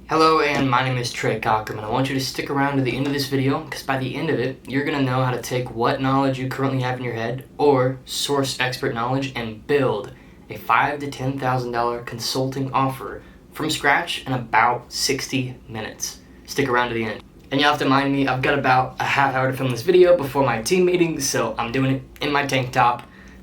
Hello, and my name is Trey, Cockrum, and I want you to stick around to the end of this video because by the end of it, you're going to know how to take what knowledge you currently have in your head or source expert knowledge and build a $5,000 to $10,000 consulting offer from scratch in about 60 minutes. Stick around to the end. And you'll have to mind me, I've got about a half hour to film this video before my team meeting, so I'm doing it in my tank top,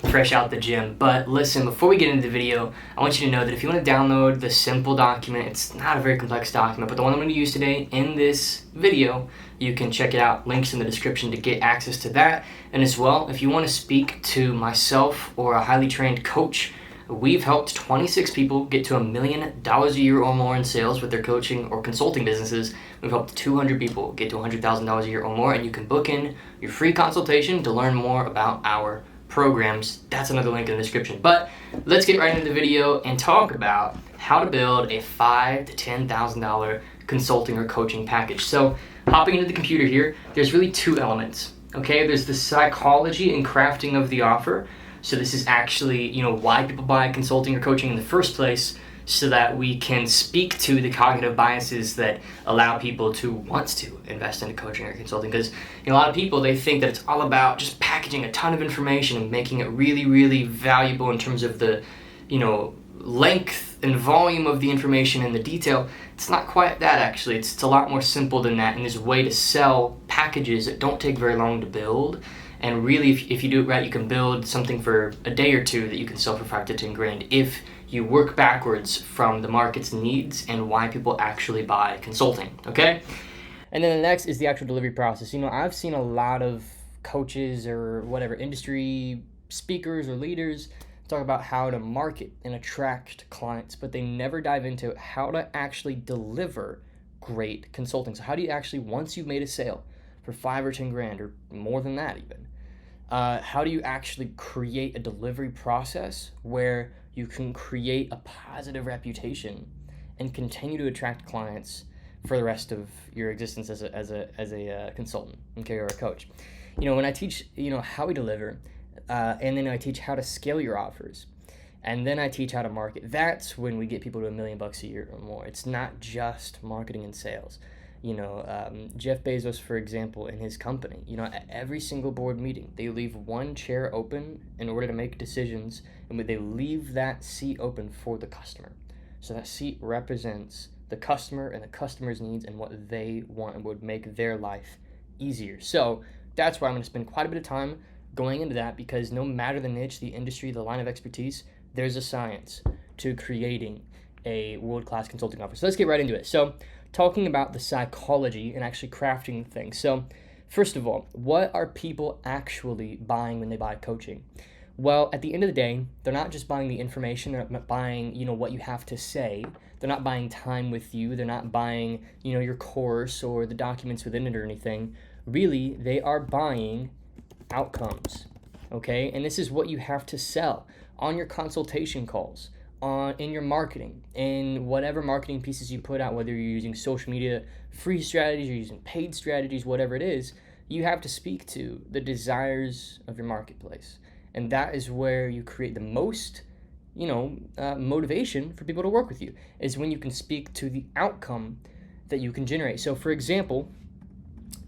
fresh out the gym. But listen, before we get into the video, I want you to know that if you want to download the simple document, it's not a very complex document, but the one I'm going to use today in this video, you can check it out, links in the description to get access to that. And as well, if you want to speak to myself or a highly trained coach, we've helped 26 people get to $1 million a year or more in sales with their coaching or consulting businesses. We've helped 200 people get to $100,000 a year or more, and you can book in your free consultation to learn more about our programs. That's another link in the description. But let's get right into the video and talk about how to build a $5,000 to $10,000 consulting or coaching package. So hopping into the computer here, there's really two elements. Okay, there's the psychology and crafting of the offer. So this is actually, why people buy consulting or coaching in the first place, so that we can speak to the cognitive biases that allow people to want to invest into coaching or consulting. Because a lot of people, they think that it's all about just packaging a ton of information and making it really, really valuable in terms of the, length and volume of the information and the detail. It's not quite that, actually. It's a lot more simple than that, and there's a way to sell packages that don't take very long to build. And really, if you do it right, you can build something for a day or two that you can sell for $5,000 to $10,000 if you work backwards from the market's needs and why people actually buy consulting, okay? And then the next is the actual delivery process. I've seen a lot of coaches or whatever, industry speakers or leaders talk about how to market and attract clients, but they never dive into how to actually deliver great consulting. So how do you actually, once you've made a sale for $5,000 or $10,000 or more than that even, how do you actually create a delivery process where you can create a positive reputation and continue to attract clients for the rest of your existence as a consultant, okay, or a coach? When I teach, how we deliver, and then I teach how to scale your offers, and then I teach how to market. That's when we get people to $1 million a year or more. It's not just marketing and sales. Jeff Bezos, for example, in his company, at every single board meeting, they leave one chair open in order to make decisions, and they leave that seat open for the customer. So that seat represents the customer and the customer's needs and what they want and would make their life easier. So that's why I'm going to spend quite a bit of time going into that, because no matter the niche, the industry, the line of expertise, there's a science to creating a world-class consulting offer. So let's get right into it. So talking about the psychology and actually crafting the thing. So first of all, what are people actually buying when they buy coaching? Well, at the end of the day, they're not just buying the information. They're not buying, what you have to say. They're not buying time with you. They're not buying, your course or the documents within it or anything. Really, they are buying outcomes, okay? And this is what you have to sell on your consultation calls, in your marketing, in whatever marketing pieces you put out, whether you're using social media, free strategies, or using paid strategies, whatever it is, you have to speak to the desires of your marketplace. And that is where you create the most, motivation for people to work with you, is when you can speak to the outcome that you can generate. So for example,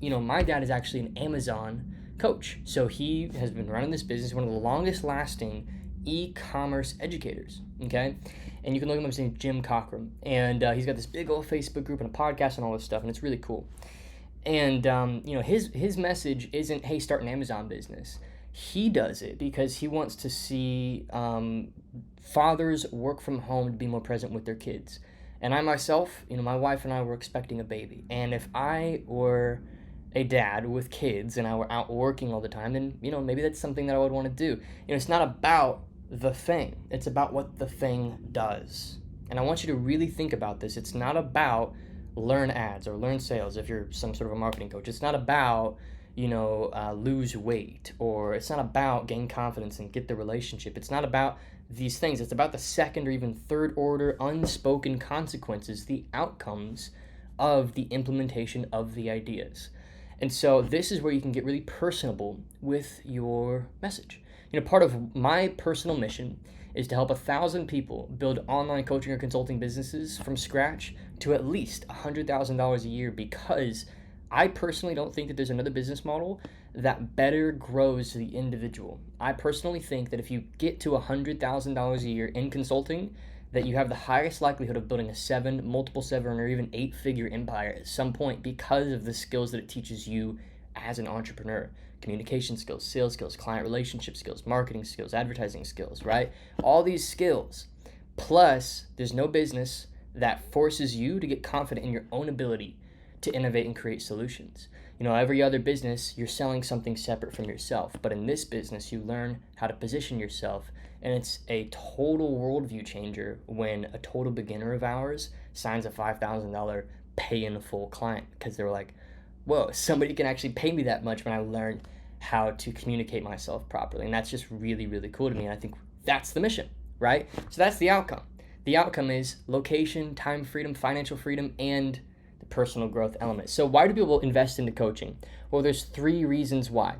my dad is actually an Amazon coach. So he has been running this business, one of the longest lasting e-commerce educators, okay? And you can look him up, his name is Jim Cockrum, and he's got this big old Facebook group and a podcast and all this stuff, and it's really cool. And his message isn't, hey, start an Amazon business. He does it because he wants to see fathers work from home to be more present with their kids. And I myself, my wife and I were expecting a baby, and if I were a dad with kids and I were out working all the time, then maybe that's something that I would want to do. It's not about the thing, it's about what the thing does. And I want you to really think about this. It's not about learn ads or learn sales if you're some sort of a marketing coach. It's not about lose weight, or it's not about gain confidence and get the relationship. It's not about these things. It's about the second or even third order unspoken consequences, the outcomes of the implementation of the ideas. And so this is where you can get really personable with your message. Part of my personal mission is to help 1,000 people build online coaching or consulting businesses from scratch to at least $100,000 a year, because I personally don't think that there's another business model that better grows the individual. I personally think that if you get to $100,000 a year in consulting, that you have the highest likelihood of building a multiple seven, or even 8-figure empire at some point, because of the skills that it teaches you as an entrepreneur. Communication skills, sales skills, client relationship skills, marketing skills, advertising skills, right? All these skills. Plus, there's no business that forces you to get confident in your own ability to innovate and create solutions. Every other business, you're selling something separate from yourself. But in this business, you learn how to position yourself. And it's a total worldview changer when a total beginner of ours signs a $5,000 pay-in-full client, because they're like, whoa, somebody can actually pay me that much when I learn how to communicate myself properly. And that's just really, really cool to me. And I think that's the mission, right? So that's the outcome. The outcome is location, time freedom, financial freedom, and the personal growth element. So why do people invest into coaching? Well, there's 3 reasons why.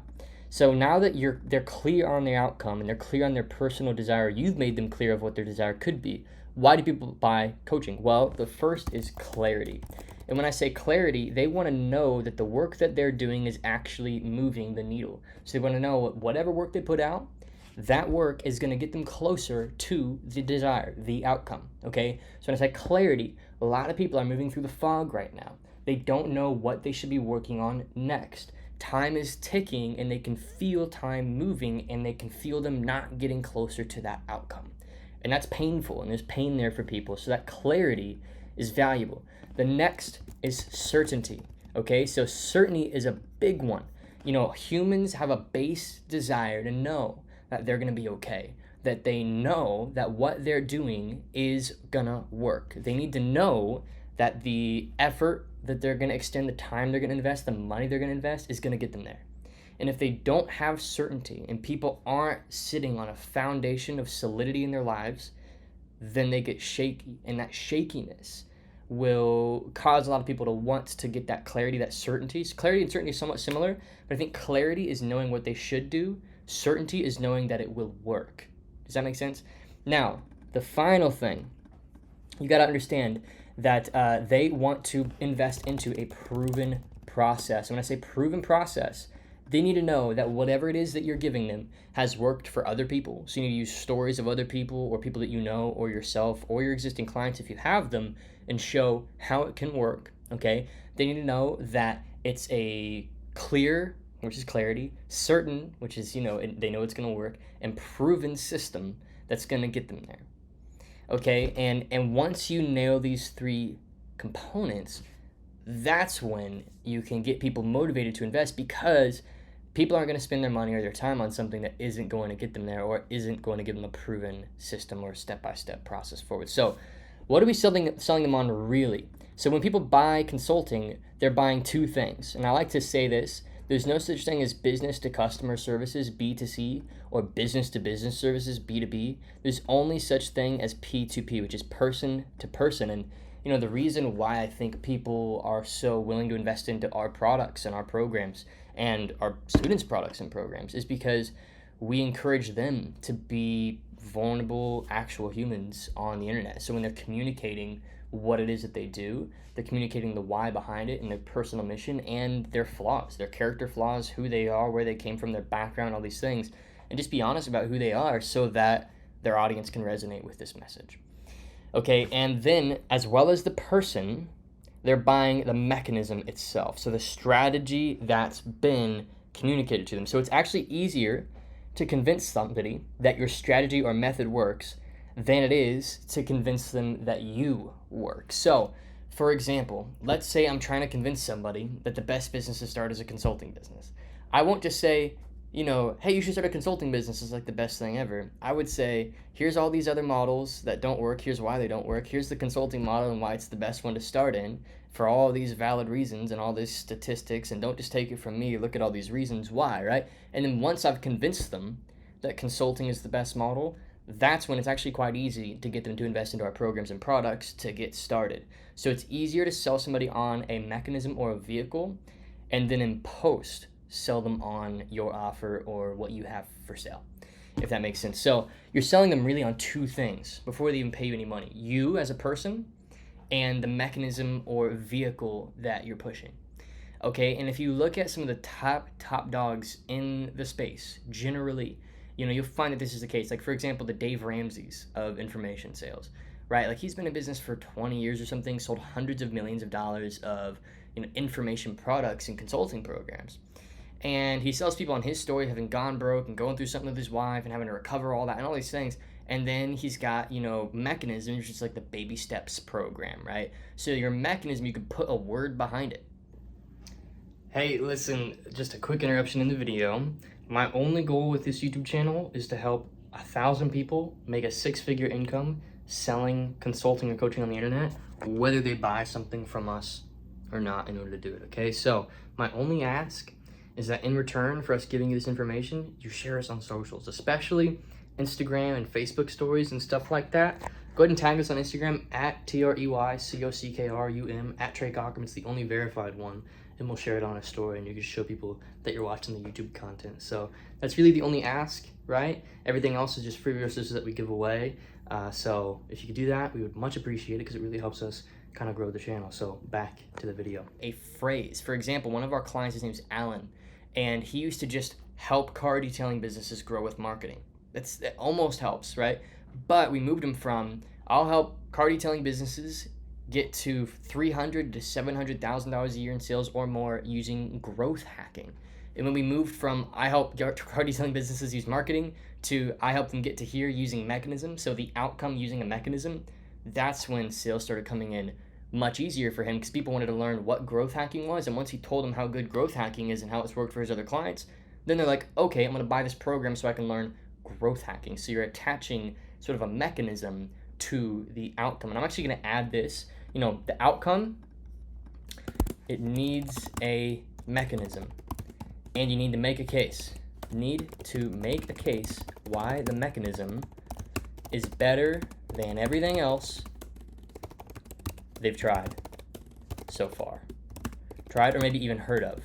So now that they're clear on their outcome and they're clear on their personal desire, you've made them clear of what their desire could be. Why do people buy coaching? Well, the first is clarity. And when I say clarity, they want to know that the work that they're doing is actually moving the needle. So they want to know whatever work they put out, that work is going to get them closer to the desire, the outcome, okay? So when I say clarity, a lot of people are moving through the fog right now. They don't know what they should be working on next. Time is ticking, and they can feel time moving, and they can feel them not getting closer to that outcome. And that's painful, and there's pain there for people. So that clarity is valuable. The next is certainty, okay? So certainty is a big one. Humans have a base desire to know that they're going to be okay, that they know that what they're doing is going to work. They need to know that the effort that they're going to extend, the time they're going to invest, the money they're going to invest is going to get them there. And if they don't have certainty and people aren't sitting on a foundation of solidity in their lives, then they get shaky. And that shakiness will cause a lot of people to want to get that clarity, that certainty. So clarity and certainty is somewhat similar, but I think clarity is knowing what they should do. Certainty is knowing that it will work. Does that make sense? Now, the final thing, you got to understand that they want to invest into a proven process. And when I say proven process, they need to know that whatever it is that you're giving them has worked for other people. So you need to use stories of other people, or people that you know, or yourself, or your existing clients if you have them, and show how it can work, okay? They need to know that it's a clear, which is clarity, certain, which is, they know it's going to work, and proven system that's going to get them there, okay? And once you nail these 3 components, that's when you can get people motivated to invest, because people aren't going to spend their money or their time on something that isn't going to get them there, or isn't going to give them a proven system or step-by-step process forward. So what are we selling them on really? So when people buy consulting, they're buying 2 things. And I like to say this: there's no such thing as business to customer services, B2C, or business to business services, B2B. There's only such thing as P2P, which is person to person. And the reason why I think people are so willing to invest into our products and our programs and our students' products and programs is because we encourage them to be vulnerable, actual humans on the internet. So when they're communicating what it is that they do, they're communicating the why behind it and their personal mission and their flaws, their character flaws, who they are, where they came from, their background, all these things, and just be honest about who they are so that their audience can resonate with this message. Okay, and then as well as the person, they're buying the mechanism itself. So the strategy that's been communicated to them. So it's actually easier to convince somebody that your strategy or method works than it is to convince them that you work. So, for example, let's say I'm trying to convince somebody that the best business to start is a consulting business. I won't just say, hey, you should start a consulting business. It's like the best thing ever. I would say, here's all these other models that don't work. Here's why they don't work. Here's the consulting model and why it's the best one to start in for all these valid reasons and all these statistics. And don't just take it from me. Look at all these reasons why, right? And then once I've convinced them that consulting is the best model, that's when it's actually quite easy to get them to invest into our programs and products to get started. So it's easier to sell somebody on a mechanism or a vehicle, and then in post, sell them on your offer or what you have for sale, if that makes sense. So you're selling them really on 2 things before they even pay you any money. You as a person, and the mechanism or vehicle that you're pushing. Okay, and if you look at some of the top dogs in the space, generally, you'll find that this is the case. Like, for example, the Dave Ramsey's of information sales, right? Like, he's been in business for 20 years or something, sold hundreds of millions of dollars of information products and consulting programs. And he sells people on his story having gone broke and going through something with his wife and having to recover all that and all these things. And then he's got, mechanisms, just like the baby steps program, right? So your mechanism, you can put a word behind it. Hey, listen, just a quick interruption in the video. My only goal with this YouTube channel is to help 1,000 people make a 6-figure income selling, consulting, or coaching on the internet, whether they buy something from us or not in order to do it, okay? So my only ask is that in return for us giving you this information, you share us on socials, especially Instagram and Facebook stories and stuff like that. Go ahead and tag us on Instagram at TreyCockrum, at Trey Cockrum. It's the only verified one, and we'll share it on a story, and you can show people that you're watching the YouTube content. So that's really the only ask, right? Everything else is just free resources that we give away. So if you could do that, we would much appreciate it, because it really helps us kind of grow the channel. So back to the video. A phrase, for example, one of our clients, his name's Alan, and he used to just help car detailing businesses grow with marketing. That almost helps, right? But we moved him from, I'll help car detailing businesses get to $300,000 to $700,000 a year in sales or more using growth hacking. And when we moved from, I help car detailing businesses use marketing, to I help them get to here using mechanism, so the outcome using a mechanism, that's when sales started coming in much easier for him, because people wanted to learn what growth hacking was. And once he told them how good growth hacking is and how it's worked for his other clients, then they're like, okay, I'm going to buy this program so I can learn growth hacking. So you're attaching sort of a mechanism to the outcome. And I'm actually going to add this, the outcome, it needs a mechanism, and you need to make a case. Need to make a case why the mechanism is better than everything else they've tried so far. Tried or maybe even heard of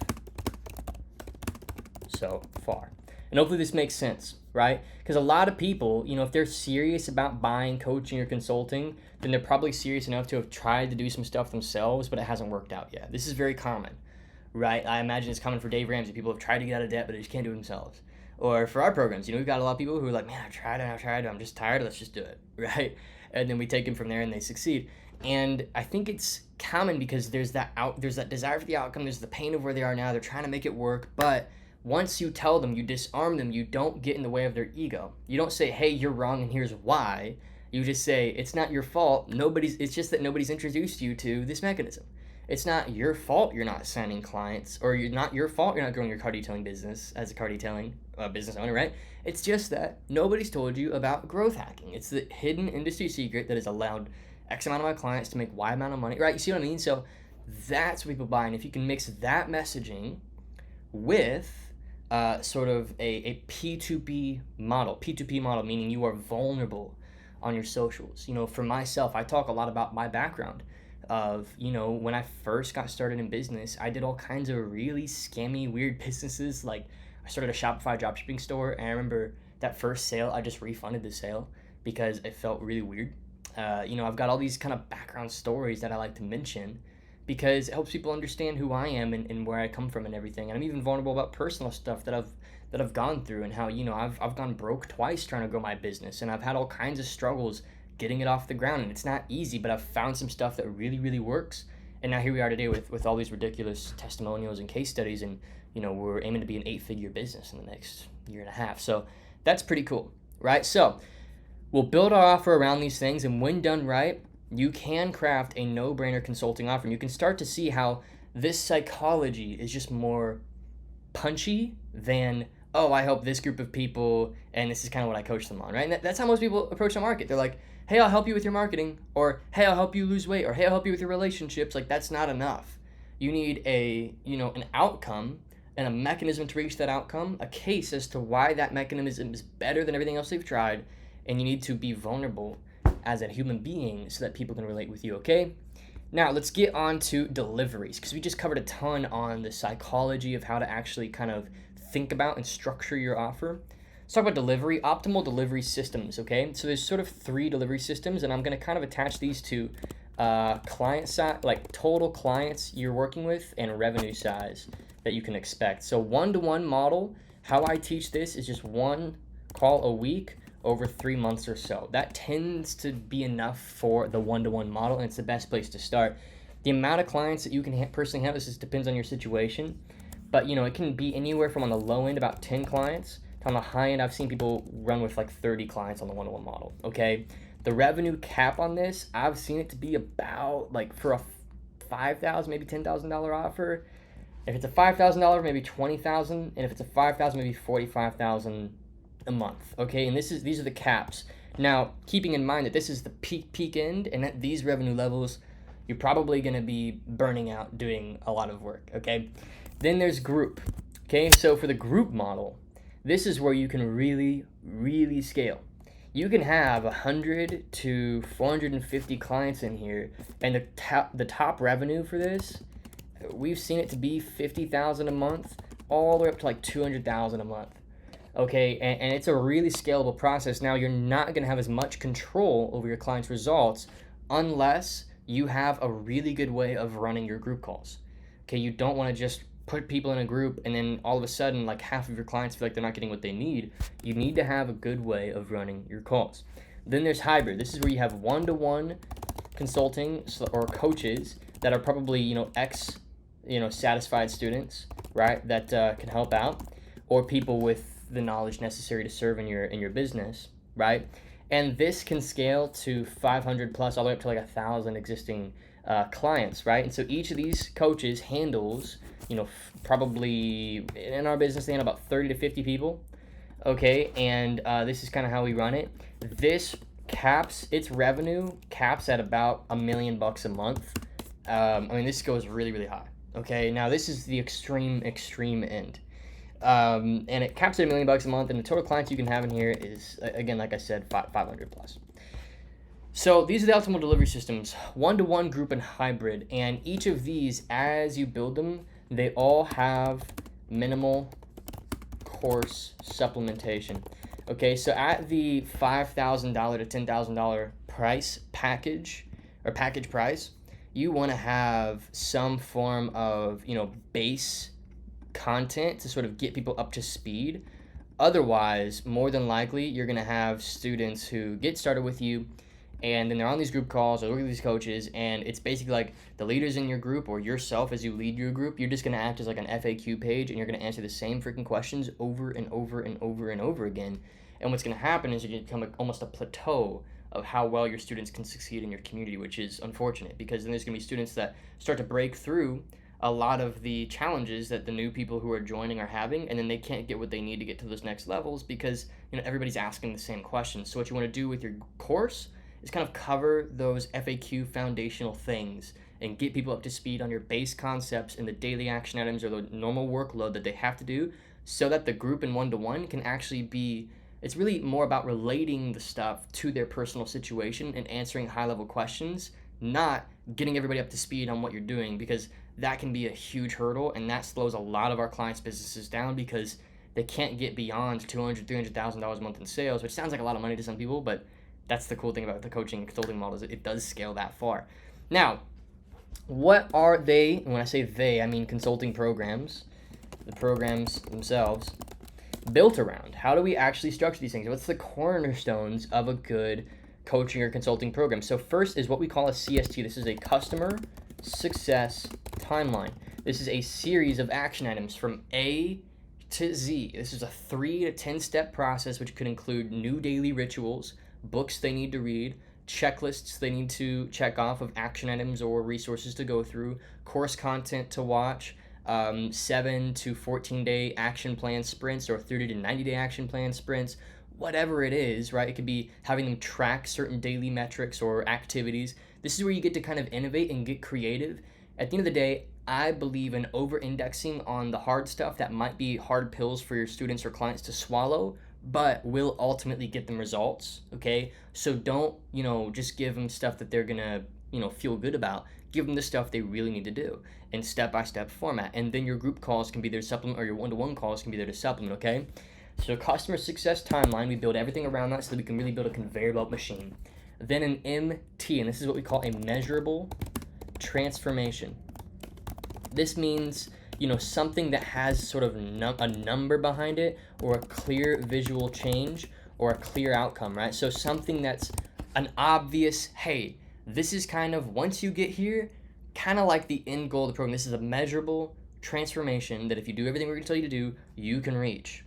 so far. And hopefully this makes sense, right? Because a lot of people, if they're serious about buying coaching or consulting, then they're probably serious enough to have tried to do some stuff themselves, but it hasn't worked out yet. This is very common, right? I imagine it's common for Dave Ramsey. People have tried to get out of debt, but they just can't do it themselves. Or for our programs, we've got a lot of people who are like, man, I've tried, I'm just tired, let's just do it, right? And then we take them from there and they succeed. And I think it's common because there's that desire for the outcome, there's the pain of where they are now, they're trying to make it work, but once you tell them, you disarm them, you don't get in the way of their ego. You don't say, hey, you're wrong and here's why. You just say, it's not your fault. It's just that nobody's introduced you to this mechanism. It's not your fault you're not signing clients, or not your fault you're not growing your car detailing business as a car detailing business owner, right? It's just that nobody's told you about growth hacking. It's the hidden industry secret that has allowed X amount of my clients to make Y amount of money, right? You see what I mean? So that's what people buy. And if you can mix that messaging with sort of a P2P model, meaning you are vulnerable on your socials. For myself, I talk a lot about my background of, when I first got started in business, I did all kinds of really scammy, weird businesses. Like, I started a Shopify dropshipping store, and I remember that first sale, I just refunded the sale because it felt really weird. I've got all these kind of background stories that I like to mention, because it helps people understand who I am and where I come from and everything. And I'm even vulnerable about personal stuff that I've gone through, and how, I've gone broke twice trying to grow my business, and I've had all kinds of struggles getting it off the ground, and it's not easy, but I've found some stuff that really, really works. And now here we are today with all these ridiculous testimonials and case studies, and, we're aiming to be an 8-figure business in the next year and a half. So that's pretty cool, right? So we'll build our offer around these things, and when done right, you can craft a no-brainer consulting offer. And you can start to see how this psychology is just more punchy than, oh, I help this group of people, and this is kind of what I coach them on, right? And that's how most people approach the market. They're like, hey, I'll help you with your marketing, or hey, I'll help you lose weight, or hey, I'll help you with your relationships. Like, that's not enough. You need an outcome and a mechanism to reach that outcome, a case as to why that mechanism is better than everything else they've tried, and you need to be vulnerable as a human being so that people can relate with you, okay? Now, let's get on to deliveries, because we just covered a ton on the psychology of how to actually kind of think about and structure your offer. Let's talk about delivery, optimal delivery systems, okay? So there's sort of 3 delivery systems, and I'm going to kind of attach these to client size, like total clients you're working with, and revenue size that you can expect. So one-to-one model, how I teach this is just one call a week over 3 months or so. That tends to be enough for the one-to-one model, and it's the best place to start. The amount of clients that you can personally have, this just depends on your situation, but it can be anywhere from on the low end about 10 clients to on the high end I've seen people run with like 30 clients on the one-to-one model. Okay, the revenue cap on this, I've seen it to be about, like, for a $5,000 maybe $10,000 offer. If it's a $5,000, maybe $20,000, and if it's a $5,000, maybe $45,000 a month. Okay, and these are the caps. Now, keeping in mind that this is the peak end, and at these revenue levels, you're probably going to be burning out doing a lot of work. Okay, then there's group. Okay, so for the group model, this is where you can really scale. You can have 100 to 450 clients in here, and the top revenue for this, we've seen it to be $50,000 a month, all the way up to like $200,000 a month. Okay, and it's a really scalable process. Now, you're not going to have as much control over your clients' results unless you have a really good way of running your group calls. Okay, you don't want to just put people in a group and then all of a sudden like half of your clients feel like they're not getting what they need. You need to have a good way of running your calls. Then there's hybrid. This is where you have one-to-one consulting or coaches that are probably satisfied students, right, that can help out, or people with the knowledge necessary to serve in your business, right? And this can scale to 500 plus, all the way up to like 1,000 existing clients, right? And so each of these coaches handles, probably in our business, they handle about 30 to 50 people, okay? And this is kind of how we run it. This its revenue caps at about $1 million a month. This goes really high, okay? Now, this is the extreme end. And it caps at $1 million a month, and the total clients you can have in here is, again, like I said, 500 plus. So these are the optimal delivery systems: one-to-one, group, and hybrid. And each of these, as you build them, they all have minimal course supplementation. Okay, so at the $5,000 to $10,000 package price, you want to have some form of base content to sort of get people up to speed. Otherwise, more than likely, you're going to have students who get started with you, and then they're on these group calls or look at these coaches, and it's basically like the leaders in your group or yourself as you lead your group, you're just going to act as like an FAQ page, and you're going to answer the same freaking questions over and over again. And what's going to happen is you're going to become almost a plateau of how well your students can succeed in your community, which is unfortunate, because then there's going to be students that start to break through a lot of the challenges that the new people who are joining are having, and then they can't get what they need to get to those next levels because everybody's asking the same questions. So what you want to do with your course is kind of cover those FAQ foundational things and get people up to speed on your base concepts and the daily action items or the normal workload that they have to do, so that the group and one-to-one can actually be, it's really more about relating the stuff to their personal situation and answering high-level questions, not getting everybody up to speed on what you're doing, because that can be a huge hurdle, and that slows a lot of our clients' businesses down because they can't get beyond $200,000, $300,000 a month in sales, which sounds like a lot of money to some people, but that's the cool thing about the coaching and consulting model, is it does scale that far. Now, what are they? And when I say they, I mean consulting programs, the programs themselves, built around. How do we actually structure these things? What's the cornerstones of a good coaching or consulting program? So first is what we call a CST. This is a customer success timeline. This is a series of action items from A to Z. This is a 3 to 10 step process, which could include new daily rituals, books they need to read, checklists they need to check off of action items or resources to go through, course content to watch, 7 to 14 day action plan sprints or 30 to 90 day action plan sprints, whatever it is, right? It could be having them track certain daily metrics or activities. This is where you get to kind of innovate and get creative. At the end of the day, I believe in over-indexing on the hard stuff that might be hard pills for your students or clients to swallow, but will ultimately get them results, okay? So don't, just give them stuff that they're gonna, feel good about. Give them the stuff they really need to do in step-by-step format. And then your group calls can be there to supplement, or your one-to-one calls can be there to supplement, okay? So customer success timeline, we build everything around that so that we can really build a conveyor belt machine. then an MT, and this is what we call a measurable transformation. This means, something that has sort of a number behind it, or a clear visual change, or a clear outcome, right? So something that's an obvious, hey, this is kind of, once you get here, kind of like the end goal of the program. This is a measurable transformation that if you do everything we're going to tell you to do, you can reach.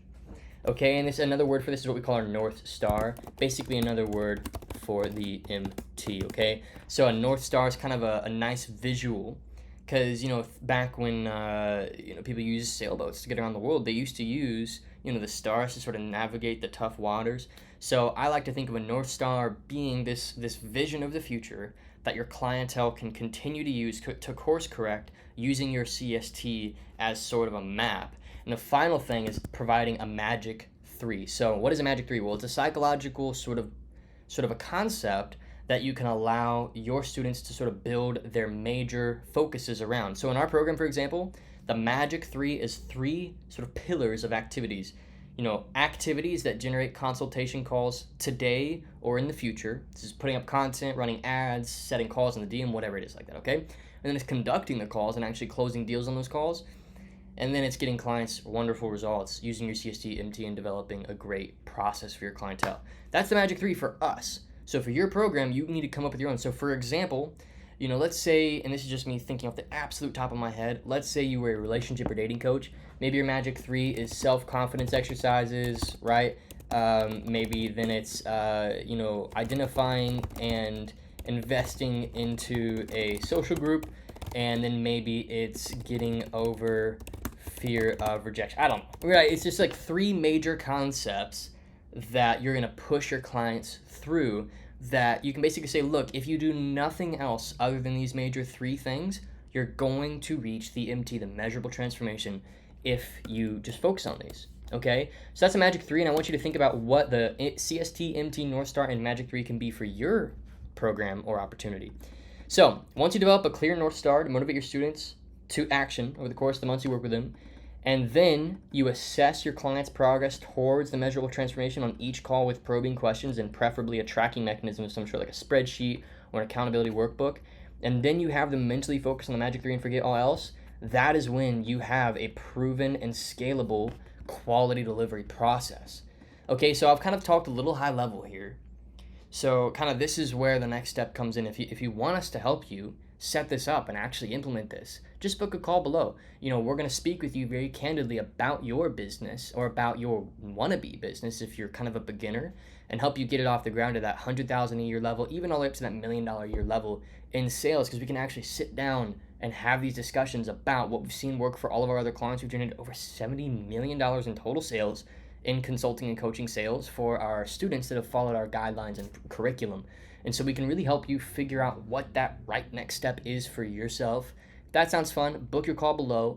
Okay, and another word for this is what we call our North Star, basically another word for the MT, okay? So a North Star is kind of a nice visual, because, back when, people use sailboats to get around the world, they used to use, the stars to sort of navigate the tough waters. So I like to think of a North Star being this vision of the future that your clientele can continue to use to course correct using your CST as sort of a map. And the final thing is providing a magic 3. So what is a magic 3? Well, it's a psychological sort of a concept that you can allow your students to sort of build their major focuses around. So in our program, for example, the magic 3 is 3 sort of pillars of activities. Activities that generate consultation calls today or in the future. This is putting up content, running ads, setting calls in the DM, whatever it is like that, okay? And then it's conducting the calls and actually closing deals on those calls. And then it's getting clients wonderful results using your CST, MT, and developing a great process for your clientele. That's the magic 3 for us. So for your program, you need to come up with your own. So for example, let's say, and this is just me thinking off the absolute top of my head, let's say you were a relationship or dating coach. Maybe your magic 3 is self-confidence exercises, right? Maybe then it's, identifying and investing into a social group. And then maybe it's getting over fear of rejection. I don't know. Right? It's just like 3 major concepts that you're going to push your clients through, that you can basically say, look, if you do nothing else other than these major 3 things, you're going to reach the MT, the measurable transformation, if you just focus on these. Okay? So that's a magic 3, and I want you to think about what the CST, MT, North Star, and magic 3 can be for your program or opportunity. So once you develop a clear North Star to motivate your students to action over the course of the months you work with them, and then you assess your client's progress towards the measurable transformation on each call with probing questions and preferably a tracking mechanism of some sort, like a spreadsheet or an accountability workbook, and then you have them mentally focus on the magic 3 and forget all else, that is when you have a proven and scalable quality delivery process. Okay, so I've kind of talked a little high level here. So kind of this is where the next step comes in. If you want us to help you set this up and actually implement this, just book a call below. We're going to speak with you very candidly about your business or about your wannabe business if you're kind of a beginner, and help you get it off the ground to that $100,000 a year level, even all the way up to that $1 million a year level in sales, because we can actually sit down and have these discussions about what we've seen work for all of our other clients. We've generated over $70 million in total sales in consulting and coaching sales for our students that have followed our guidelines and curriculum. And so we can really help you figure out what that right next step is for yourself. If that sounds fun, book your call below.